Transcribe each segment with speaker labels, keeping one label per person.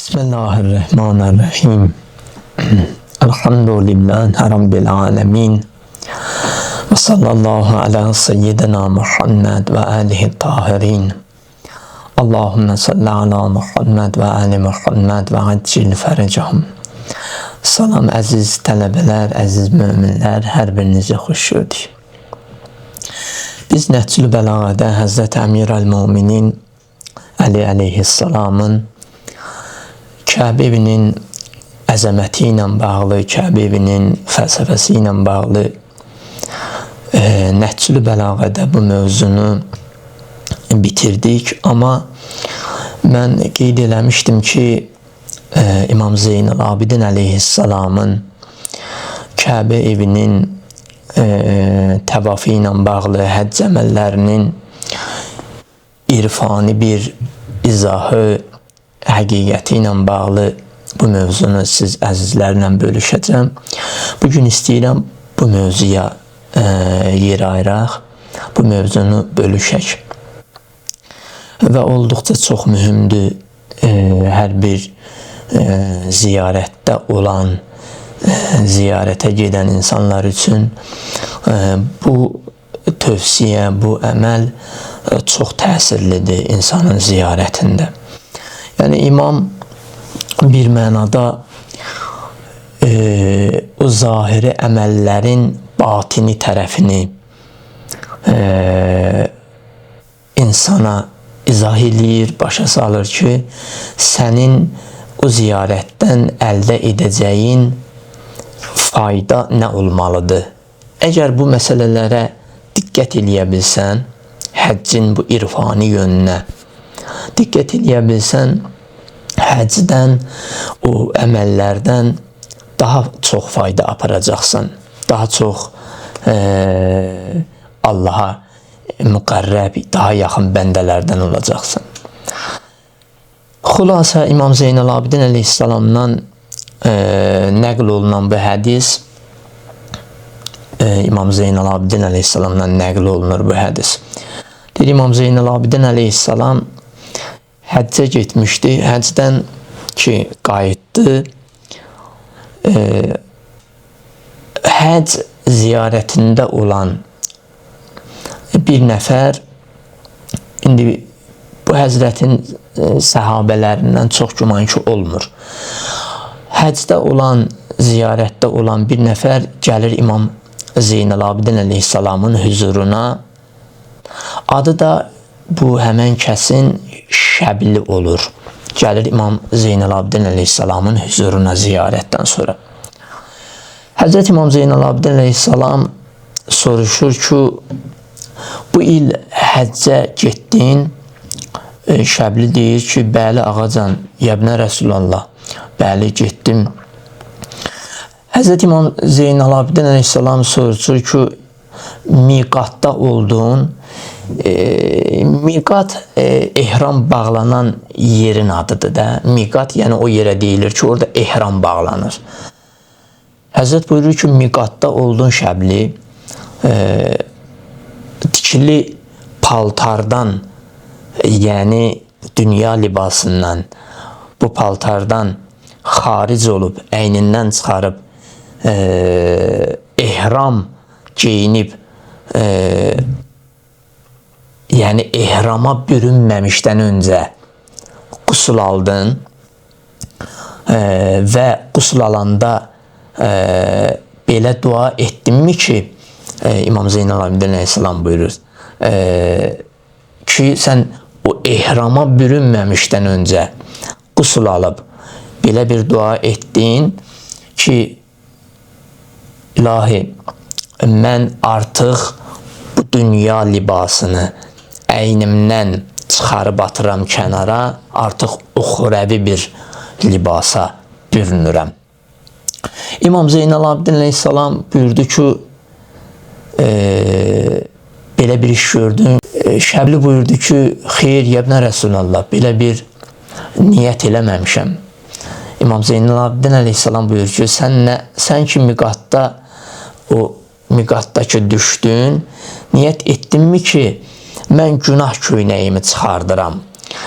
Speaker 1: Bismillahirrahmanirrahim. Elhamdülillahi Rabbil alemin. Ve sallallahu ala seyyidina Muhammed ve alihi tahirin. Allahümme salli ala Muhammed ve ali Muhammed ve accil fericahum. Salam əziz tələbələr, əziz möminlər, hər birinizə xoş gördük. Biz Nəhcül Bəlağədə Həzrət Əmir əl-Müminin Əli əleyhissalamın Kəbə evinin əzəməti ilə bağlı, Kəbə evinin fəlsəfəsi ilə bağlı Nəhcül Bəlağədə bu mövzunu bitirdik. Amma mən qeyd eləmişdim ki, İmam Zeynəl Abidin əleyhissalamın Kəbə evinin təvafı ilə bağlı həcc əməllərinin irfani bir izahı, həqiqəti ilə bağlı bu mövzunu siz əzizlərlə bölüşəcəm. Bugün istəyirəm bu mövzuya yer ayıraq, bu mövzunu bölüşək. Və olduqca çox mühümdür hər bir ziyarətdə olan, ziyarətə gedən insanlar üçün bu tövsiyə, bu əməl çox təsirlidir insanın ziyarətində. Yəni imam bir mənada o zahiri əməllərin batini tərəfini insana izah eləyir, başa salır ki, sənin o ziyarətdən əldə edəcəyin fayda nə olmalıdır? Əgər bu məsələlərə diqqət eləyə bilsən, həccin bu irfani yönünə diqqət eləyə bilsən, həcdən, o əməllərdən daha çox fayda aparacaqsan, daha çox Allaha müqərrəb, daha yaxın bəndələrdən olacaqsan. Xülasə İmam Zeynəl Abidin əleyhissalamdan nəql olunan bu hədis, İmam Zeynəl Abidin əleyhissalamdan nəql olunur bu hədis. Deyir, İmam Zeynəl Abidin əleyhissalam həccə getmişdi, həcdən ki qayıtdı, həcc ziyarətində olan bir nəfər, indi bu həzrətin səhabələrindən çox güman ki olmur. Həcdə olan, ziyarətdə olan bir nəfər gəlir İmam Zeynəl Abidin əleyhissalamın hüzuruna. Adı da bu həmən kəsin Şəbli olur. Gəlir İmam Zeynəl Abidin əleyhissalamın hüzuruna ziyarətdən sonra. Həzrət İmam Zeynəl Abidin əleyhissalam soruşur ki, bu il həccə getdin? Şəbli deyir ki, bəli ağacan, yəbnə Rəsulallah, bəli getdim. Həzrət İmam Zeynəl Abidin əleyhissalam soruşur ki, miqatda oldun. Miqat ehram bağlanan yerin adıdır da. Miqat yəni o yerə deyilir ki, orada ehram bağlanır. Həzrət buyurur ki, miqatda oldun Şəbli, tikili paltardan, yəni dünya libasından, bu paltardan xaric olub, əynindən çıxarıb, ehram geyinib, yəni ehrama bürünməmişdən öncə qusul aldın və qusul alanda belə dua etdinmi ki, İmam Zeynəl Abidin əleyhissalam buyurur ki, sən o ehrama bürünməmişdən öncə qusul alıb belə bir dua etdin ki, İlahi, mən artıq bu dünya libasını əynimdən çıxarıb atıram kənara, artıq uxurəvi bir libasa bürünürəm. İmam Zeynəl Abidin əleyhissalam buyurdu ki, belə bir iş gördüm. Şəbli buyurdu ki, xeyr, yəbnə Rəsulallah, belə bir niyyət eləməmişəm. İmam Zeynəl Abidin əleyhissalam buyurur ki, sən ki miqatda, o miqatda ki düşdün, niyyət etdinmi ki, mən günah köynəyimi çıxardıram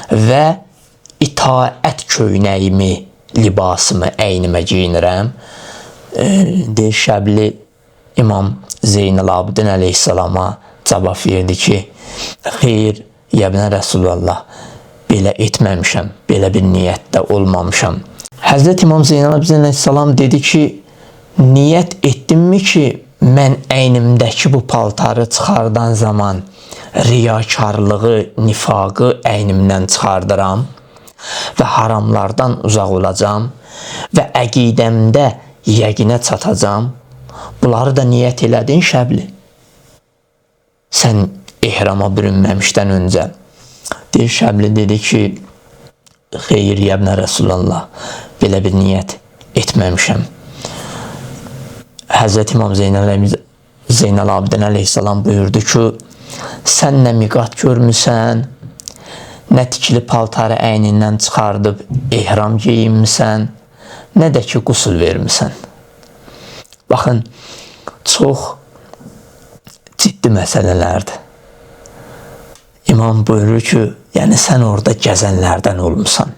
Speaker 1: və itaət köynəyimi, libasımı əynimə giyinirəm. Deyir Şəbli İmam Zeynəl-Abidin əleyhissalama cavab verdi ki, xeyr, yəbnə Rəsulullah, belə etməmişəm, belə bir niyyətdə olmamışam. Həzrət İmam Zeynəl-Abidin əleyhissalam dedi ki, niyyət etdimmi ki, mən əynimdəki bu paltarı çıxardan zaman riyakarlığı, nifaqı əynimdən çıxardıram və haramlardan uzaq olacam və əqidəmdə yəqinə çatacam. Bunları da niyyət elədin Şəbli. Sən ehrama bürünməmişdən öncə. Deyir Şəbli dedi ki, xeyr yəbnə Rəsulullah, belə bir niyyət etməmişəm. Həzrət İmam Zeynəl-Abidin əleyhissalam buyurdu ki, sən nə miqat görmüsən, nə tikili paltarı əynindən çıxardıb ehram geyinmisən, nə də ki qusul vermisən. Baxın, çox ciddi məsələlərdir. İmam buyurur ki, yəni sən orada gəzənlərdən olmusan.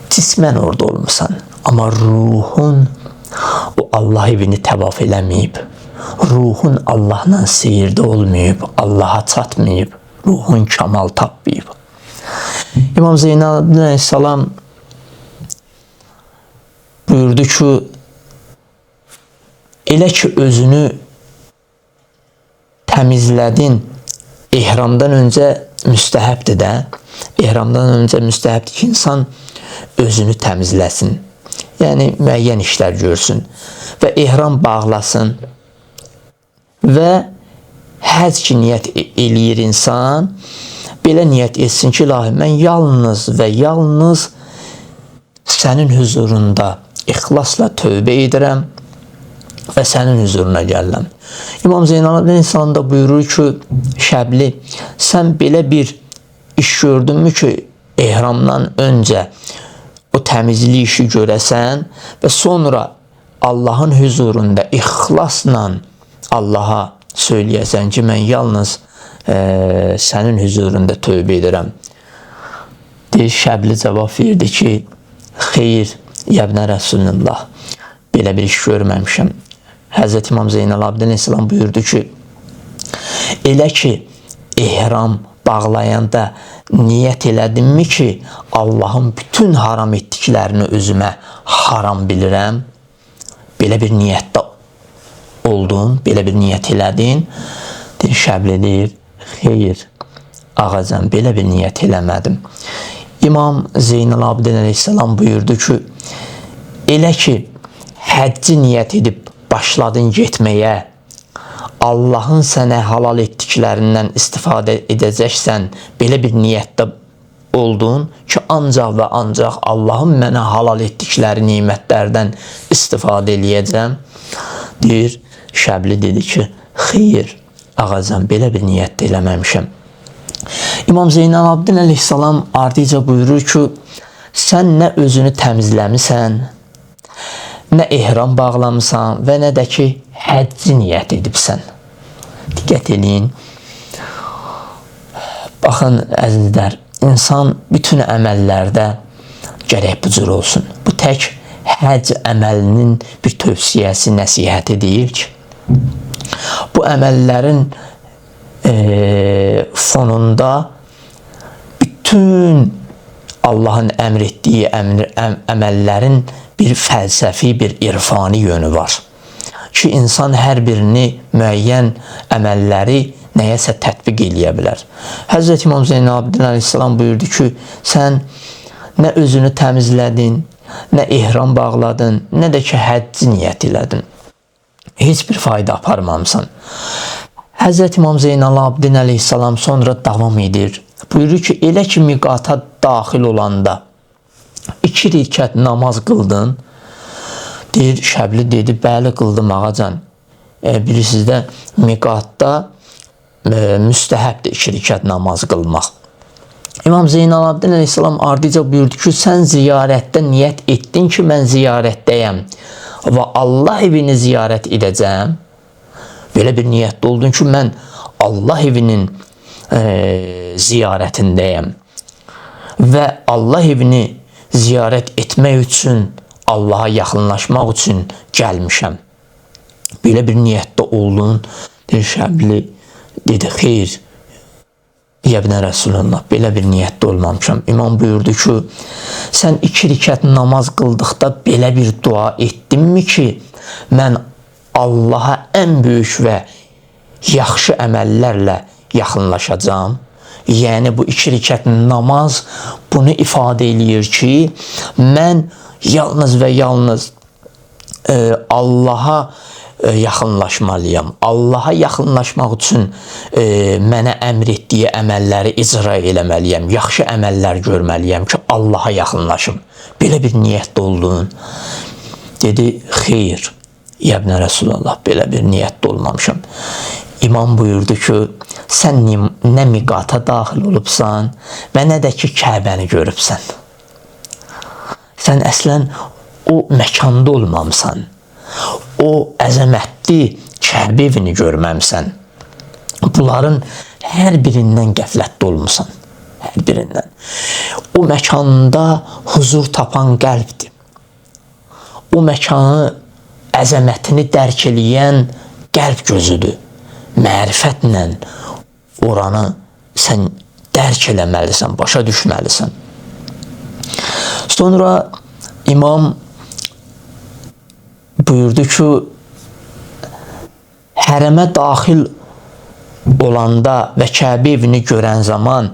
Speaker 1: Cismən orada olmusan. Amma ruhun o Allah evini təvaf eləməyib. Ruhun Allahla seyirdə olmayıb, Allaha çatmayıb. Ruhun kamal tapmayıb. İmam Zeynəl-Abidin əleyhissalam buyurdu ki, elə ki özünü təmizlədin, ehramdan öncə müstəhəbdir də, ehramdan öncə müstəhəbdir ki, insan özünü təmizləsin. Yəni, müəyyən işlər görsün və ehram bağlasın və həc ki, niyyət eləyir insan, belə niyyət etsin ki, ilahi, mən yalnız və yalnız sənin huzurunda ixlasla tövbə edirəm və sənin huzuruna gəlirəm. İmam Zeynəl-Abidin əleyhissalam da buyurur ki, Şəbli, sən belə bir iş gördünmü ki, ehramdan öncə o təmizlik işi görəsən və sonra Allahın huzurunda ixlasla Allaha söyləyəsən ki, mən yalnız sənin huzurunda tövbə edirəm. Deyir, Şəbli cavab verdi ki, xeyr, yəbnə Rəsulullah, belə bir iş görməmişəm. Həzrət İmam Zeynəl-Abidin əleyhissalam buyurdu ki, elə ki, ehram bağlayanda niyyət elədimmi ki, Allahın bütün haram etdiklərini özümə haram bilirəm, belə bir niyyətdə oldun, belə bir niyyət elədin. Deyir, Şəbli deyir, xeyr, ağacan, belə bir niyyət eləmədim. İmam Zeynəl-Abidin əleyhissalam buyurdu ki, elə ki, həcci niyyət edib başladın getməyə, Allahın sənə halal etdiklərindən istifadə edəcəksən, belə bir niyyətdə oldun ki, ancaq və ancaq Allahın mənə halal etdikləri nimətlərdən istifadə eləyəcəm. Deyir, Şəbli dedi ki, xeyr, ağacan, belə bir niyyətdə eləməmişəm. İmam Zeynəl-Abidin əleyhissalam ardıca buyurur ki, sən nə özünü təmizləmisən, nə ehram bağlamısan və nə də ki, həcci niyyət edibsən. Diqqət eləyin. Baxın, əzizlər, insan bütün əməllərdə gərək bu cür olsun. Bu tək həcc əməlinin bir tövsiyəsi, nəsihəti deyil ki, bu əməllərin fonunda bütün Allahın əmr etdiyi əməllərin bir fəlsəfi, bir irfani yönü var. Ki, insan hər birini müəyyən əməlləri nəyəsə tətbiq eləyə bilər. Həzrət İmam Zeynəl-Abidin əleyhissalam buyurdu ki, sən nə özünü təmizlədin, nə ehram bağladın, nə də ki, həcci niyyət elədin. Heç bir fayda aparmamısan. Həzrət İmam Zeynəl-Abidin əleyhissalam sonra davam edir. Buyurur ki, elə ki, miqata daxil olanda 2 rükət namaz qıldın. Deyir, Şəbli dedi, bəli qıldım ağacan. Bilirsiniz də, miqatda müstəhəbdir 2 rükət namaz qılmaq. İmam Zeynəl-Abidin əleyhissalam ardıca buyurdu ki, sən ziyarətdə niyyət etdin ki, mən ziyarətdəyəm və Allah evini ziyarət edəcəm. Belə bir niyyətdə oldun ki, mən Allah evinin ziyarətindəyəm və Allah evini ziyarət etmək üçün, Allaha yaxınlaşmaq üçün gəlmişəm. Belə bir niyyətdə oldun. Deyir Şəbli, dedi, xeyr, Yəbnə Rəsulullah, belə bir niyyətdə olmamışam. İmam buyurdu ki, sən 2 rükət namaz qıldıqda belə bir dua etdinmi ki, mən Allaha ən böyük və yaxşı əməllərlə yaxınlaşacağam. Yəni bu 2 rükət namaz bunu ifadə eləyir ki, mən yalnız və yalnız Allaha yaxınlaşmalıyam. Allaha yaxınlaşmaq üçün mənə əmr etdiyi əməlləri icra eləməliyəm. Yaxşı əməllər görməliyəm ki, Allaha yaxınlaşım. Belə bir niyyətdə oldun. Dedi, xeyr, Yəbnə Rəsulullah, belə bir niyyətdə olmamışam. İmam buyurdu ki, sən nə miqata daxil olubsan və nə də ki, Kəbəni görübsən. Sən əslən o məkanda olmamısan. O əzəmətli Kəbə evini görməmsən. Bunların hər birindən qəflətdə olmusan. Hər birindən. O məkanda huzur tapan qəlbdir. O məkanı, əzəmətini dərk eləyən qəlb gözüdür. Mərifətlə oranı sən dərk eləməlisən, başa düşməlisən. Sonra imam buyurdu ki, hərəmə daxil olanda və Kəbə evini görən zaman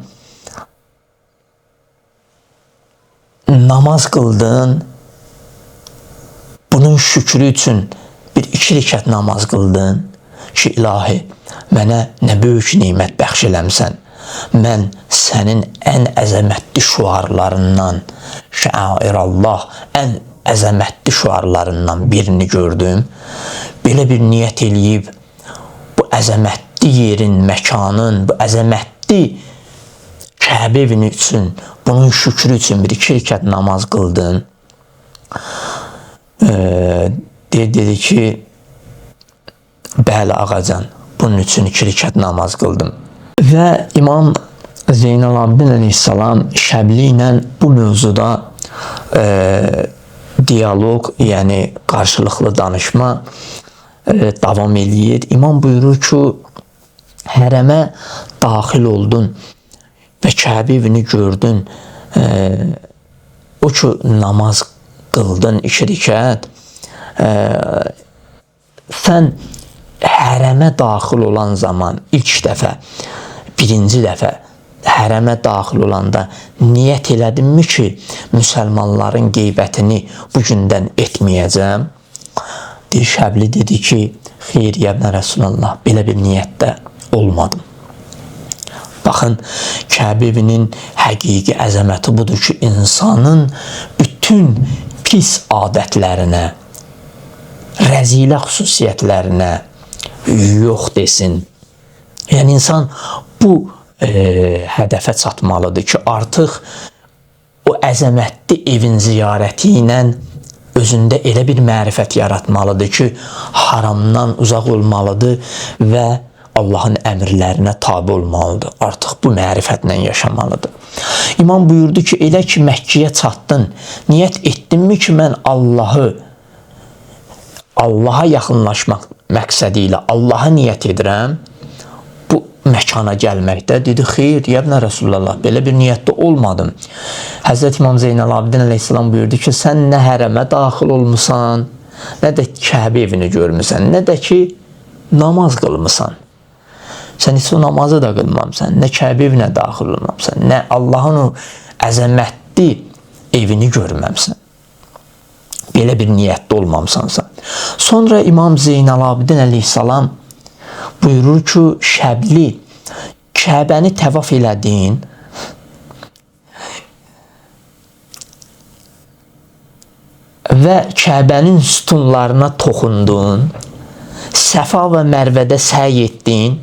Speaker 1: namaz qıldın, bunun şükrü üçün bir 2 rükət namaz qıldın ki, ilahi, mənə nə böyük nimət bəxş eləmsən. Mən sənin ən əzəmətli şüarlarından, şəairallah, ən əzəmətli şüarlarından birini gördüm. Belə bir niyyət eləyib, bu əzəmətli yerin, məkanın, bu əzəmətli Kəbə evini üçün, bunun şükrü üçün bir 2 rükət namaz qıldın. Dedi ki, bəli ağacan, bunun üçün 2 rükət namaz qıldım. Və İmam Zeynalabdin əleyhissalam Şəbli ilə bu mövzuda diyaloq, yəni qarşılıqlı danışma davam eləyir. İmam buyurur ki, hərəmə daxil oldun və Kəbə evini gördün, o ki, namaz qıldın 2 rükət, sən hərəmə daxil olan zaman ilk dəfə, birinci dəfə hərəmə daxil olanda niyyət elədinmi ki, müsəlmanların qeybətini bu gündən etməyəcəm? Şəbli dedi ki, xeyr, Yəbnə Rəsulullah, belə bir niyyətdə olmadım. Baxın, Kəbə evinin həqiqi əzəməti budur ki, insanın bütün pis adətlərinə, rəzilə xüsusiyyətlərinə yox desin. Yəni, insan bu hədəfə çatmalıdır ki, artıq o əzəmətli evin ziyarəti ilə özündə elə bir mərifət yaratmalıdır ki, haramdan uzaq olmalıdır və Allahın əmrlərinə tabi olmalıdır. Artıq bu mərifətlə yaşamalıdır. İmam buyurdu ki, elə ki Məkkəyə çatdın, niyyət etdinmi ki, mən Allaha yaxınlaşmaq məqsədi ilə Allaha niyyət edirəm, bu məkana gəlməkdə. Dedi, xeyr, Yəbnə Rəsulullah, belə bir niyyətdə olmadım. Həzrət İmam Zeynalabdin əleyhissalam buyurdu ki, sən nə hərəmə daxil olmusan, nə də Kəbə evini görmüsən, nə də ki namaz qılmısan. Sən heç o namazı da qılmamsan, nə Kəbə evinə daxil olmamsan, nə Allahın o əzəmətli evini görməmsən. Belə bir niyyətdə olmamsansa. Sonra İmam Zeynalabdin əleyhissalam buyurur ki, Şəbli, Kəbəni təvaf elədin, və Kəbənin sütunlarına toxundun, Səfa və Mərvədə səy etdin.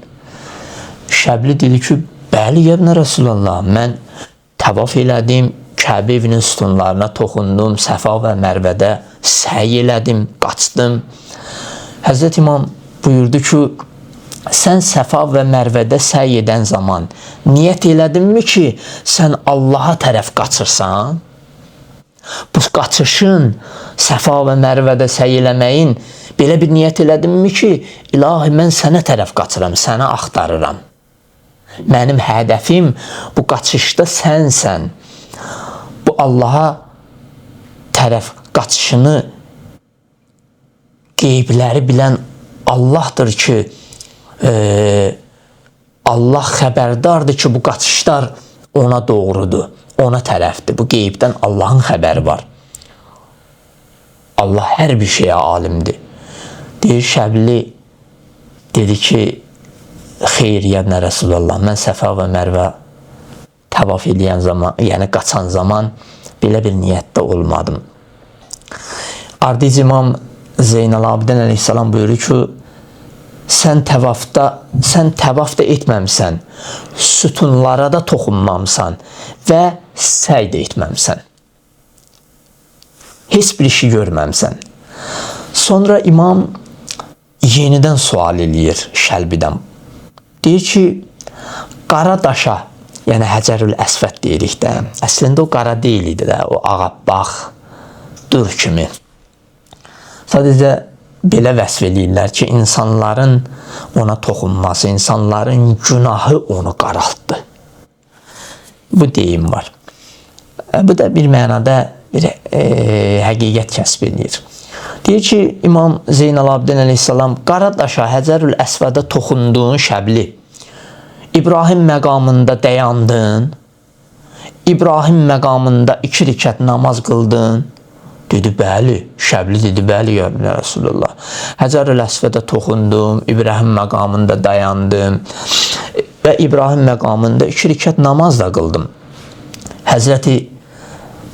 Speaker 1: Şəbli dedi ki, bəli, Yəbnə Rəsulullah, mən təvaf elədim, Kəbə evinin sütunlarına toxundum, Səfa və Mərvədə səy elədim, qaçdım. Həzrət İmam buyurdu ki, sən Səfa və Mərvədə səy edən zaman niyyət elədinmi ki, sən Allaha tərəf qaçırsan? Bu qaçışın, Səfa və Mərvədə səy eləməyin belə bir niyyət elədinmi ki, ilahi mən sənə tərəf qaçıram, səni axtarıram. Mənim hədəfim bu qaçışda sənsən. Bu Allaha tərəf qaçışını qeybləri bilən Allahdır ki, Allah xəbərdardır ki, bu qaçışlar ona doğrudur, ona tərəfdir. Bu qeybdən Allahın xəbəri var. Allah hər bir şeyə alimdir. Deyir Şəbli, dedi ki, xeyr, yəbnə Rəsulullah, mən Səfa və Mərvə təvaf edən zaman, yəni qaçan zaman belə bir niyyətdə olmadım. Ardic İmam Zeynəl Abidin əleyhissalam buyurur ki, sən təvaf da etməmsən, sütunlara da toxunmamsan və səy də etməmsən. Heç bir işi görməmsən. Sonra imam yenidən sual eləyir Şəlbidən. Deyir ki, qara daşa, yəni Həcərül Əsvəd deyirik də, əslində o qara deyil idi də, o ağabbaq, dur kimi. Sadəcə belə vəsf eləyirlər ki, insanların ona toxunması, insanların günahı onu qaraltdı. Bu deyim var. Bu da bir mənada bir həqiqət kəsb edir. Deyir ki, İmam Zeynəl Abidin əleyhissalam, qara daşa, Həcərül Əsvədə toxunduğun Şəbli, İbrahim məqamında dayandın, İbrahim məqamında 2 rükət namaz qıldın. Dedi, bəli. Şəbli dedi, bəli, ya Resulullah. Həcərül Əsvədə toxundum, İbrahim məqamında dayandım və İbrahim məqamında 2 rükət namaz da qıldım. Həzrəti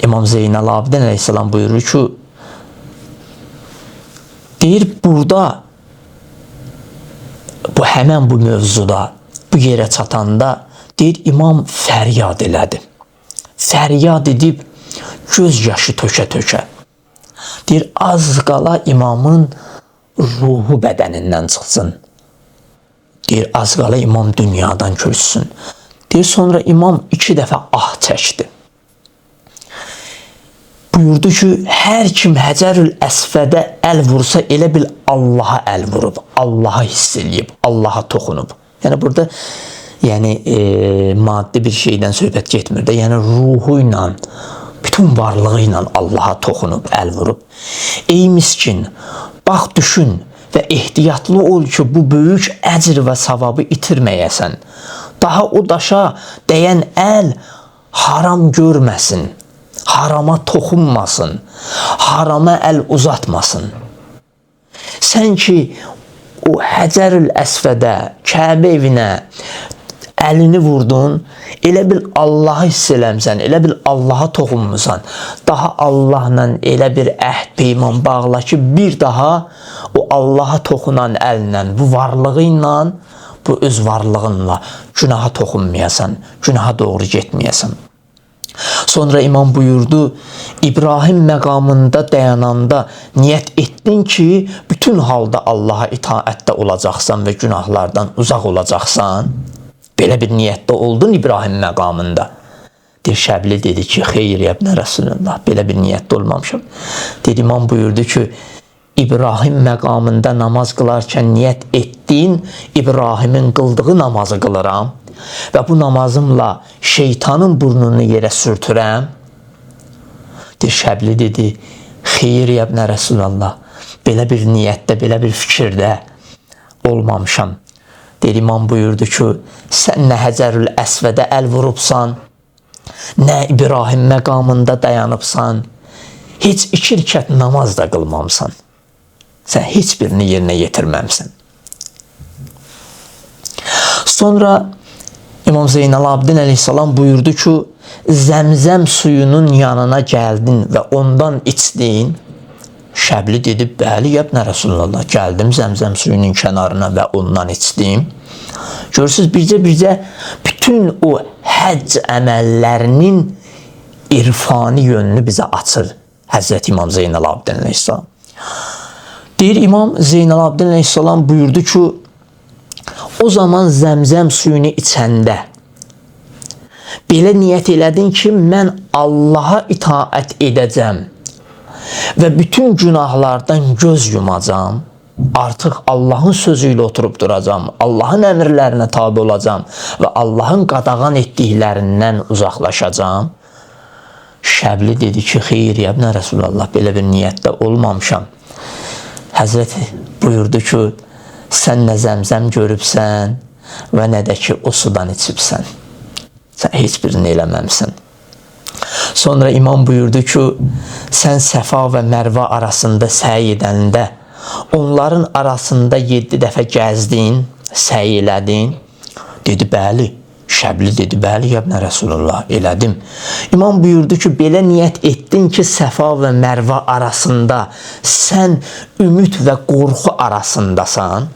Speaker 1: İmam Zeynəl Abidin əleyhissalam buyurur ki, deyir, burada həmən bu mövzuda, bu yerə çatanda, deyir, imam fəryad elədi. Fəryad edib, göz yaşı tökə-tökə. Deyir, az qala imamın ruhu bədənindən çıxsın. Deyir, az qala imam dünyadan köçsün. Deyir, sonra imam 2 dəfə ah çəkdi. Buyurdu ki, hər kim Həcərül Əsvədə əl vursa, elə bil Allaha əl vurub, Allaha hiss eləyib, Allaha toxunub. Yəni, burada maddi bir şeydən söhbət getmir də, yəni ruhu ilə, bütün varlığı ilə Allaha toxunub, əl vurub. Ey miskin, bax düşün və ehtiyatlı ol ki, bu böyük əcr və savabı itirməyəsən. Daha o daşa dəyən əl haram görməsin, harama toxunmasın, harama əl uzatmasın. Sən ki, o Həcərül Əsvədə, Kəbə evinə əlini vurdun, elə bil Allahı hiss eləmsən, elə bil Allaha toxunmusan. Daha Allahla elə bir əhd peyman bağla ki, bir daha o Allaha toxunan əllə, bu varlığı ilə, bu öz varlığınla günaha toxunmayasan, günaha doğru getməyəsən. Sonra imam buyurdu, İbrahim məqamında dayananda niyyət etdin ki, bütün halda Allaha itaətdə olacaqsan və günahlardan uzaq olacaqsan. Belə bir niyyətdə oldun İbrahim məqamında. Deyir, Şəbli dedi ki, xeyr, yəbnə Resulullah, belə bir niyyətdə olmamışam. Deyir, imam buyurdu ki, İbrahim məqamında namaz qılarkən niyyət etdin, İbrahimin qıldığı namazı qılıram və bu namazımla şeytanın burnunu yerə sürtürəm. Deyir, Şəbli dedi, xeyr, yəbnə Resulullah, belə bir niyyətdə, belə bir fikirdə olmamışam. Deyir, imam buyurdu ki, sən nə Həcərül Əsvədə əl vurubsan, nə İbrahim məqamında dayanıbsan, heç 2 rükət namaz da qılmamsan. Sən heç birini yerinə yetirməmsən. Sonra İmam Zeynəl Abidin əleyhissalam buyurdu ki, Zəmzəm suyunun yanına gəldin və ondan içdin. Şəbli dedi, bəli, yəbnə Resulullah, gəldim Zəmzəm suyunun kənarına və ondan içdim. Görürsünüz, bircə bütün o həcc əməllərinin irfani yönünü bizə açır Həzrət İmam Zeynəl Abidin əleyhissalam. Deyir, İmam Zeynəl Abidin əleyhissalam buyurdu ki, O zaman zəmzəm suyunu içəndə belə niyyət elədin ki, mən Allaha itaət edəcəm və bütün günahlardan göz yumacam, artıq Allahın sözü ilə oturub duracam, Allahın əmrlərinə tabi olacam və Allahın qadağan etdiklərindən uzaqlaşacam. Şəbli dedi ki, xeyr, yəbnə Rəsulullah, belə bir niyyətdə olmamışam. Həzrəti buyurdu ki, sən nə zəmzəm görübsən və nə də ki, o sudan içibsən. Sən heç birini eləməmsən. Sonra imam buyurdu ki, sən Səfa və Mərva arasında səy edəndə, onların arasında 7 dəfə gəzdin, səy elədin. Dedi, bəli. Şəbli dedi, bəli, yəbnə Rəsulullah, elədim. İmam buyurdu ki, belə niyyət etdin ki, Səfa və Mərva arasında sən ümid və qorxu arasındasan.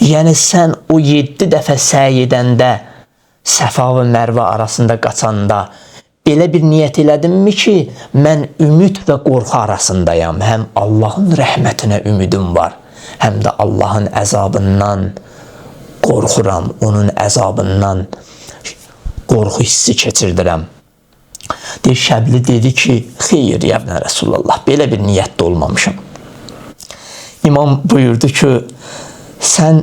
Speaker 1: Yəni, sən o 7 dəfə səy edəndə, Səfa və Mərva arasında qaçanda, belə bir niyyət elədimmi ki, mən ümid və qorxu arasındayam. Həm Allahın rəhmətinə ümidim var, həm də Allahın əzabından qorxuram, onun əzabından qorxu hissi keçirdirəm. Şəbli dedi ki, xeyr, yəbnə Rəsulullah, belə bir niyyətdə olmamışam. İmam buyurdu ki, sən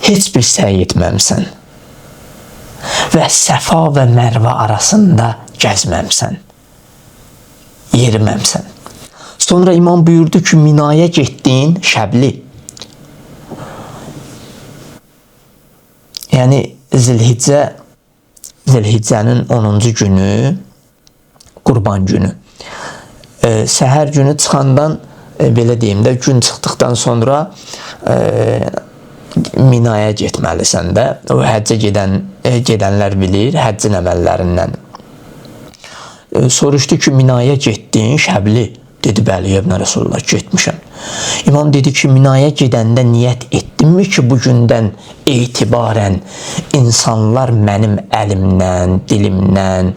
Speaker 1: heç bir səy etməmsən və Səfa və Mərva arasında gəzməmsən, yeriməmsən. Sonra imam buyurdu ki, Minaya getdin, Şəbli. Yəni, Zilhiccənin 10-cu günü, Qurban günü. Səhər günü çıxandan, belə deyim də, gün çıxdıqdan sonra Minaya getməlisən də. O həccə gedənlər bilir, həccin əməllərindən. Soruşdu ki, Minaya getdin, Şəbli. Dedi, bəli, yəbnə Rəsulullah, getmişəm. İmam dedi ki, Minaya gedəndə niyyət etdinmi ki, bugündən etibarən insanlar mənim əlimdən, dilimdən,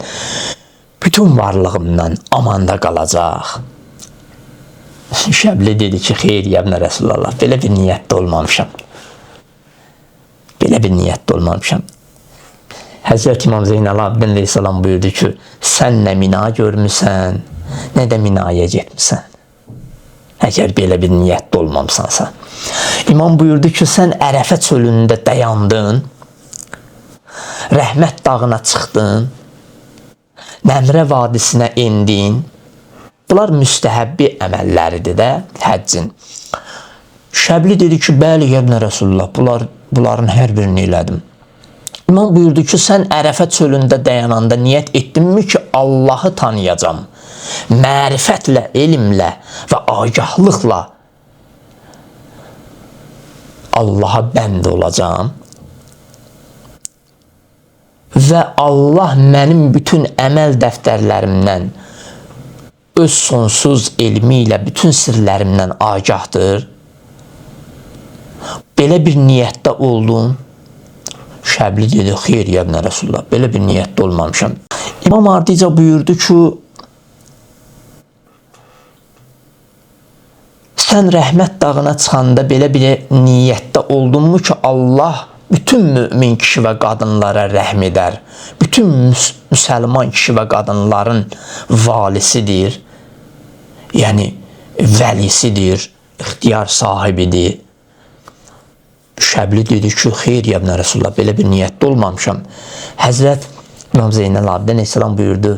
Speaker 1: bütün varlığımdan amanda qalacaq. Şəbli dedi ki, xeyr, yəbnə Rəsulullah, belə bir niyyətdə olmamışam. Belə bir niyyətdə olmamışam. Həzrət İmam Zeynəlabdin Aleyhisselam buyurdu ki, sən nə Mina görmüsən, nə də Minaya getmişsən. Əgər belə bir niyyətdə olmamsansa. İmam buyurdu ki, sən Ərəfə çölündə dayandın, Rəhmət dağına çıxdın, Nəmrə vadisinə endin. Bunlar müstəhəbbi əməlləridir də həccin. Şəbli dedi ki, bəli, yəbnə Rəsulullah, bunların hər birini elədim. İmam buyurdu ki, sən Ərəfə çölündə dayananda niyyət etdinmi ki, Allahı tanıyacam, mərifətlə, elmlə və agahlıqla Allaha bənd olacam və Allah mənim bütün əməl dəftərlərimdən öz sonsuz elmi ilə bütün sirlərimdən agahdır. Belə bir niyyətdə oldum. Şəbli dedi, xeyr, yəbnə Rəsulullah, belə bir niyyətdə olmamışam. İmam ardıca buyurdu ki, sən Rəhmət dağına çıxanda belə bir niyyətdə oldunmu ki, Allah bütün mümin kişi və qadınlara rəhm edər, bütün müsəlman kişi və qadınların valisidir, yəni vəlisidir, ixtiyar sahibidir. Şəbli dedi ki, xeyr, yəbnə Rəsulullah, belə bir niyyətdə olmamışam. Həzrət İmam Zeynəlabdin Aleyhisselam buyurdu,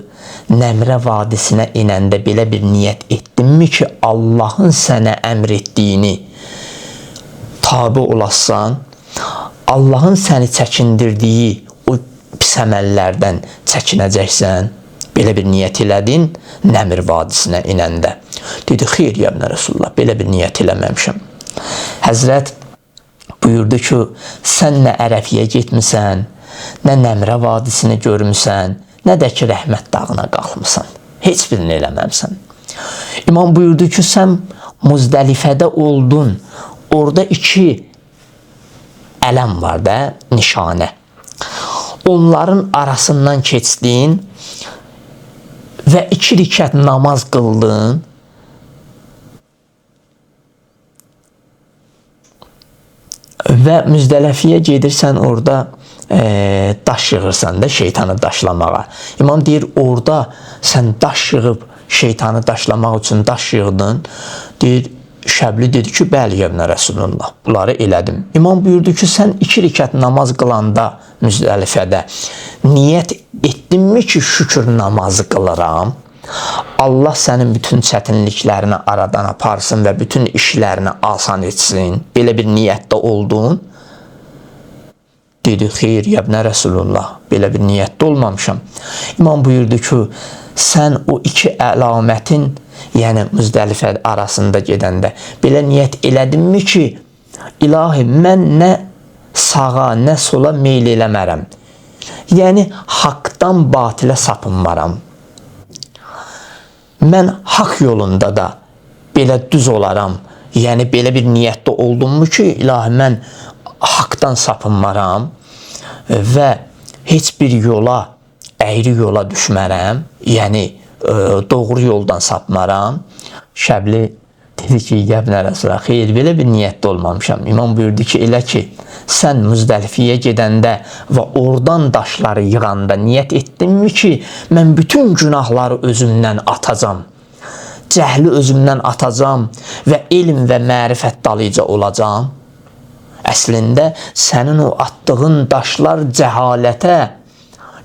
Speaker 1: Nəmrə vadisinə inəndə belə bir niyyət etdinmi ki, Allahın sənə əmr etdiyini tabi olasan, Allahın səni çəkindirdiyi o pis əməllərdən çəkinəcəksən, belə bir niyyət elədin Nəmr vadisinə inəndə. Dedi, xeyr, yəbnə Rəsulullah, belə bir niyyət eləməmişəm. Həzrət buyurdu ki, sən nə Ərəfiyə getmisən, nə Nəmrə vadisini görmüsən, nə də ki, Rəhmət dağına qalxmısan. Heç birini eləməmsən. İmam buyurdu ki, sən Muzdəlifədə oldun, orada 2 ələm var da, nişanə. Onların arasından keçdin və 2 rükət namaz qıldın Və Müzdələfiyə gedirsən, orada daş yığırsan da şeytanı daşlamağa. İmam deyir, orada sən daş yığıb şeytanı daşlamaq üçün daş yığdın. Deyir, Şəbli dedi ki, bəli, yəbnə Rəsulullah, bunları elədim. İmam buyurdu ki, sən 2 rükət namaz qılanda Müzdəlifədə niyyət etdinmi ki, şükür namazı qılıram? Allah sənin bütün çətinliklərini aradan aparsın və bütün işlərini asan etsin. Belə bir niyyətdə oldun. Dedi, xeyr, yəbnə Rəsulullah, belə bir niyyətdə olmamışam. İmam buyurdu ki, sən o 2 əlamətin, yəni Müzdəlifə arasında gedəndə belə niyyət elədinmi ki, ilahi, mən nə sağa, nə sola meyl eləmərəm. Yəni, haqdan batilə sapınmaram. Mən haqq yolunda da belə düz olaram. Yəni, belə bir niyyətdə oldummu ki, ilahi, mən haqdan sapınmaram və heç bir yola, əyri yola düşmərəm. Yəni, doğru yoldan sapmaram. Şəbli dedi ki, yəbnə Rəsulullah, xeyr, belə bir niyyətdə olmamışam. İmam buyurdu ki, elə ki, sən Müzdəlifiyə gedəndə və oradan daşları yığanda niyyət etdinmi ki, mən bütün günahları özümdən atacam, cəhli özümdən atacam və elm və mərifət dalıca olacam. Əslində, sənin o atdığın daşlar cəhalətə,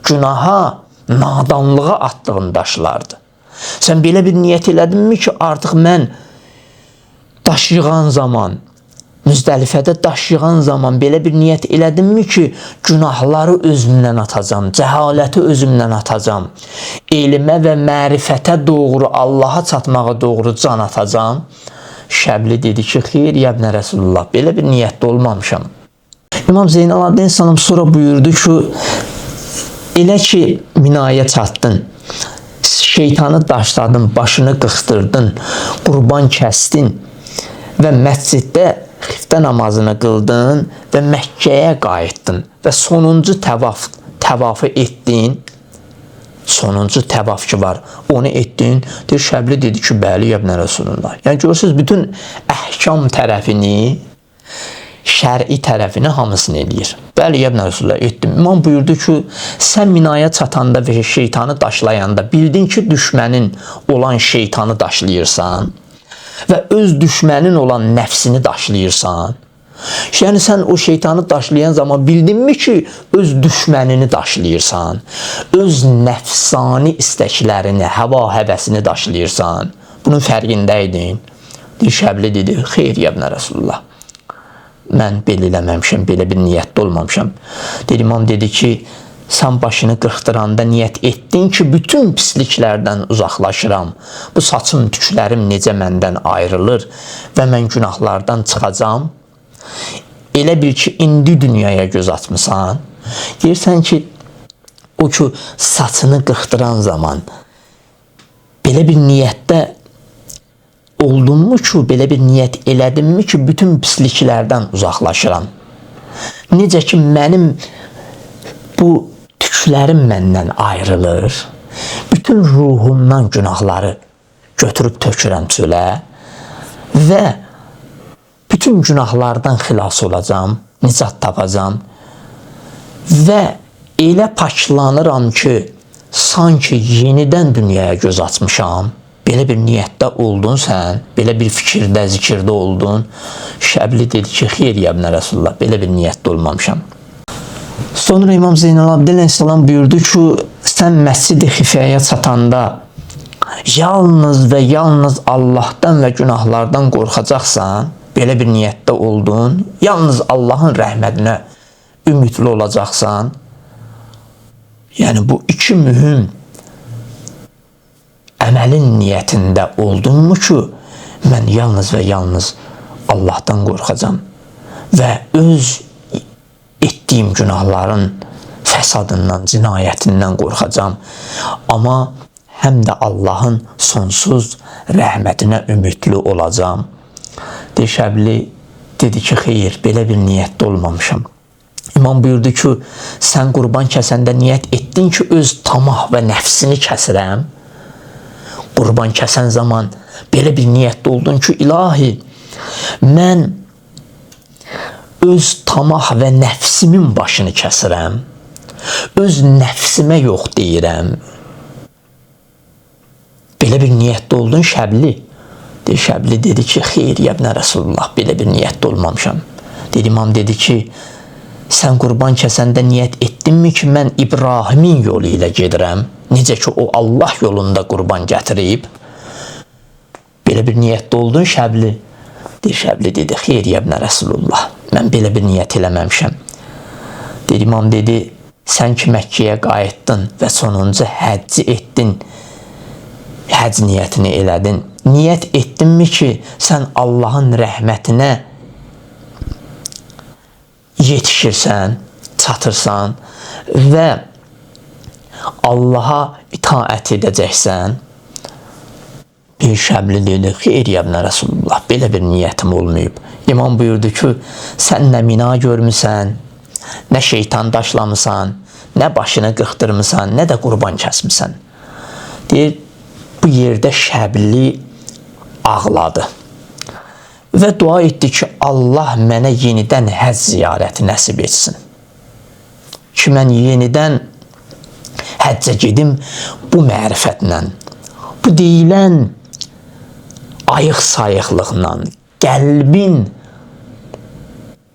Speaker 1: günaha, nadanlığa attığın daşlardır. Sən belə bir niyyət elədinmi ki, artıq mən daş yığan zaman, Müzdəlifədə daş yığan zaman belə bir niyyət elədinmi ki, günahları özümdən atacam, cəhaləti özümdən atacam, elmə və mərifətə doğru, Allaha çatmağa doğru can atacam. Şəbli dedi ki, xeyr, yəbnə Rəsulullah, belə bir niyyətdə olmamışam. İmam Zeynalabdin salam sonra buyurdu ki, elə ki, minaya çatdın, şeytanı daşladın, başını qıxdırdın, qurban kəsdin və məsciddə xiftə namazını qıldın və Məkkəyə qayıtdın və sonuncu təvafı etdin. Sonuncu təvaf ki var, onu etdin. Deyir, Şəbli dedi ki, bəli, yəbnə Rəsulullah. Yəni, görürsünüz, bütün əhkam tərəfini, şəri tərəfini hamısını eləyir. Bəli, yəbnə Rəsulullah, etdim. İmam buyurdu ki, sən minaya çatanda və şeytanı daşlayanda bildin ki, düşmənin olan şeytanı daşlayırsan və öz düşmənin olan nəfsini daşlayırsan. Yəni, sən o şeytanı daşlayan zaman bildinmi ki, öz düşmənini daşlayırsan, öz nəfsani istəklərini, həva həvəsini daşlayırsan. Bunun fərqindəydin. Şəbli dedi, xeyr, yəbnə Rəsulullah, mən belə eləməmişəm, belə bir niyyətdə olmamışam. İmam dedi ki, sən başını qırxdıranda niyyət etdin ki, bütün pisliklərdən uzaqlaşıram. Bu saçım, tüklərim necə məndən ayrılır və mən günahlardan çıxacam. Elə bil ki, indi dünyaya göz atmısan. Deyirsən ki, o ki, saçını qırxdıran zaman belə bir niyyətdə oldunmu ki, belə bir niyyət elədinmi ki, bütün pisliklərdən uzaqlaşıram. Necə ki, mənim bu tüklərim məndən ayrılır, bütün ruhumdan günahları götürüb tökürəm çölə və bütün günahlardan xilas olacam, nicat tapacam və elə paklanıram ki, sanki yenidən dünyaya göz açmışam. Belə bir niyyətdə oldun sən, belə bir fikirdə, zikirdə oldun. Şəbli dedi ki, xeyr, yəbnə Rəsulullah, belə bir niyyətdə olmamışam. Sonra İmam Zeynalabdin Aleyhisselam buyurdu ki, sən Məscid-i Xifəyə çatanda yalnız və yalnız Allahdan və günahlardan qorxacaqsan, belə bir niyyətdə oldun, yalnız Allahın rəhmətinə ümidli olacaqsan. Yəni, bu 2 mühüm əməlin niyyətində oldunmu ki, mən yalnız və yalnız Allahdan qorxacam və öz etdiyim günahların fəsadından, cinayətindən qorxacam. Amma həm də Allahın sonsuz rəhmətinə ümidli olacam. Şəbli dedi ki, xeyr, belə bir niyyətdə olmamışam. İmam buyurdu ki, sən qurban kəsəndə niyyət etdin ki, öz tamah və nəfsini kəsirəm. Qurban kəsən zaman belə bir niyyətdə oldun ki, ilahi, mən öz tamah və nəfsimin başını kəsirəm. Öz nəfsimə yox deyirəm. Belə bir niyyətdə oldun Şəbli. Şəbli dedi ki, xeyr, yəbnə Rasulullah, belə bir niyyətdə olmamışam. İmam dedi ki, sən qurban kəsəndə niyyət etdinmi ki, mən İbrahimin yolu ilə gedirəm? Necə ki, o Allah yolunda qurban gətirib? Belə bir niyyətdə oldun Şəbli. Şəbli dedi, xeyr, yəbnə Rasulullah, mən belə bir niyyət eləməmişəm. İmam dedi, sən ki Məkkəyə qayıtdın və sonuncu həcci etdin, həcc niyyətini elədin. Niyyət etdinmi ki, sən Allahın rəhmətinə yetişirsən, çatırsan və Allaha itaət edəcəksən? Bir Şəbli dedi, xeyr, yəbnə Rasulullah, belə bir niyyətim olmayıb. İmam buyurdu ki, sən nə mina görmüsən, nə şeytan daşlamısan, nə başını qıxdırmısan, nə də qurban kəsmisən. Deyir, bu yerdə Şəbli ağladı və dua etdi ki, Allah mənə yenidən həcc ziyarəti nəsib etsin. Ki, mən yenidən həccə gedim bu mərifətlə, bu deyilən ayıq-sayıqlıqla, qəlbin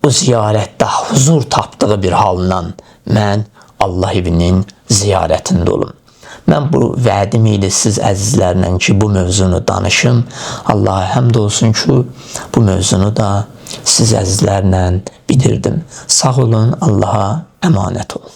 Speaker 1: o ziyarətdə huzur tapdığı bir halla mən Allah evinin ziyarətində olum. Mən bu vədim ilə siz əzizlərlə ki, bu mövzunu danışım. Allaha həmd olsun ki, bu mövzunu da siz əzizlərlə bildirdim. Sağ olun, Allaha əmanət olun.